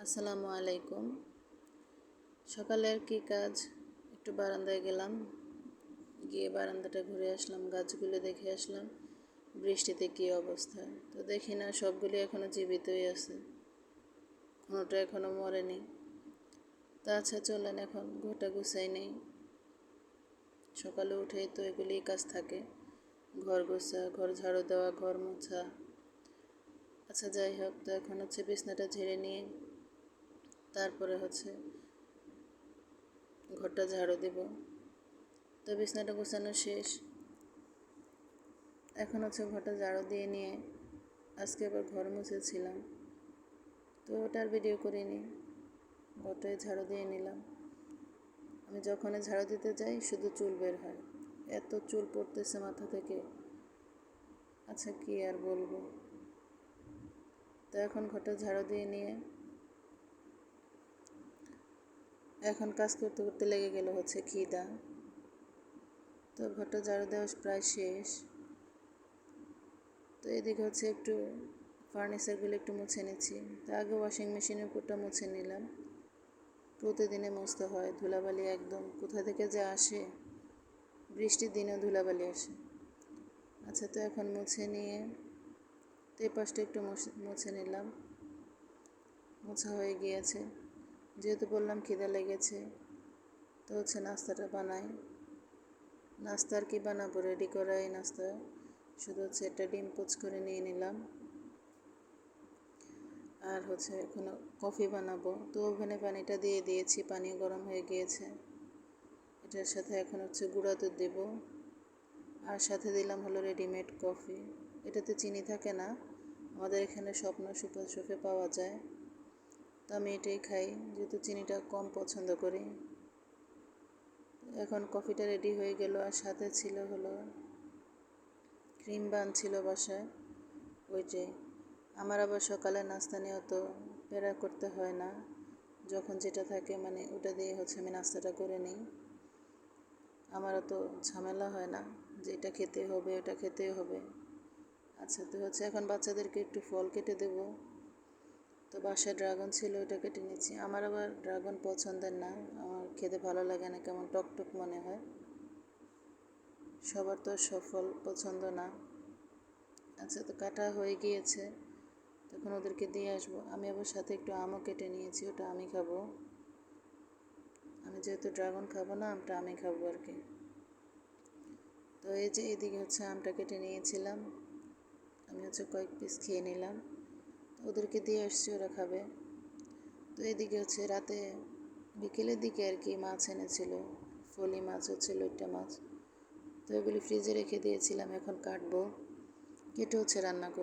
আসসালামু আলাইকুম। সকালের কি কাজ, একটু বারান্দায় গেলাম, গিয়ে বারান্দাটা ঘুরে আসলাম, গাছগুলো দেখে আসলাম বৃষ্টিতে কী অবস্থা। তো দেখি না সবগুলি এখনও জীবিতই আছে, কোনোটা এখনও মরেনি। তা আচ্ছা চলেন এখন ঘরটা গুছাই নেই। সকালে উঠেই তো এগুলিই কাজ থাকে, ঘর গোছা, ঘর ঝাড়ু দেওয়া, ঘর মোছা। আচ্ছা যাই হোক, তো এখন বিছনাটা ঝেড়ে নিয়ে তারপরে ঘরটা ঝাড়ু দেব। তো বিছনাটা গোছানো শেষ, এখন ঘরটা ঝাড়ু দিয়ে নিয়ে আজকে আবার ঘর মুছেছিলাম, তো ওটার ভিডিও করিনি, ঘরটাই ঝাড়ু দিয়ে নিলাম। আমি যখনই ঝাড়ু দিতে যাই শুধু চুল বের হয়, এত চুল পড়তেছে মাথা থেকে, আচ্ছা কি আর বলবো। তো এখন ঘরটা ঝাড়ু দিয়ে নিয়ে এখন কাজ করতে করতে লেগে গেল খিদা। তো ঘরটা ঝাড়ু দেওয়া প্রায় শেষ। তো এদিকে একটু ফার্নিচারগুলো একটু মুছে নিচ্ছি। তা আগে ওয়াশিং মেশিনের উপরটা মুছে নিলাম, প্রতিদিনে মুছতে হয়, ধুলাবালি একদম কোথা থেকে যে আসে, বৃষ্টির দিনেও ধুলাবালি আসে। আচ্ছা তো এখন মুছে নিয়ে তো এই পাশটা একটু মুছে নিলাম, মোছা হয়ে গিয়েছে। যেহেতু বললাম খিদা লেগেছে, তো নাস্তাটা বানাই। নাস্তা আর কি বানাবো, রেডি করা এই নাস্তা, শুধু একটা ডিম পোচ করে নিয়ে নিলাম। আর এখন কফি বানাবো, তো ওভেনে পানিটা দিয়ে দিয়েছি, পানি গরম হয়ে গিয়েছে। এটার সাথে এখন গুঁড়া দুধ দেব, আর সাথে দিলাম রেডিমেড কফি। এটাতে চিনি থাকে না, আমাদের এখানে স্বপ্ন সুপার শপে পাওয়া যায়, তো আমি এটাই খাই, যেহেতু চিনিটা কম পছন্দ করি। এখন কফিটা রেডি হয়ে গেল, আর সাথে ছিল ক্রিম বান ছিল বাসায়, ওইটাই। আমার আবার সকালে নাস্তা নিয়েও তো প্যারা করতে হয় না, যখন যেটা থাকে ওটা দিয়ে আমি নাস্তাটা করে নিই। আমারও তো ঝামেলা হয় না যে এটা খেতে হবে ওটা খেতে হবে। আচ্ছা তো এখন বাচ্চাদেরকে একটু ফল কেটে দেব। তো বাসায় ড্রাগন ছিল, ওটা কেটে নিচ্ছি। আমার আবার ড্রাগন পছন্দের না, আমার খেতে ভালো লাগে না, কেমন টকটক মনে হয়। সবার তো সব ফল পছন্দ না। আচ্ছা তো কাটা হয়ে গিয়েছে, তখন ওদেরকে দিয়ে আসবো। আমি আবার সাথে একটু আমও কেটে নিয়েছি, ওটা আমি খাবো। আমি যেহেতু ড্রাগন খাবো না, আমটা আমি খাবো আর কি। তো এই যে এদিকে আমটা কেটে নিয়েছিলাম, আমি কয়েক পিস খেয়ে নিলাম, ওদেরকে দিয়ে আসছি, ওরা খাবে। তো এদিকে রাতে বিকেলের দিকে আর কি মাছ এনেছিল, ফলি মাছ লইট্টা মাছ, তো এগুলি ফ্রিজে রেখে দিয়েছিলাম, এখন কাটবো, কেটে রান্না করবো।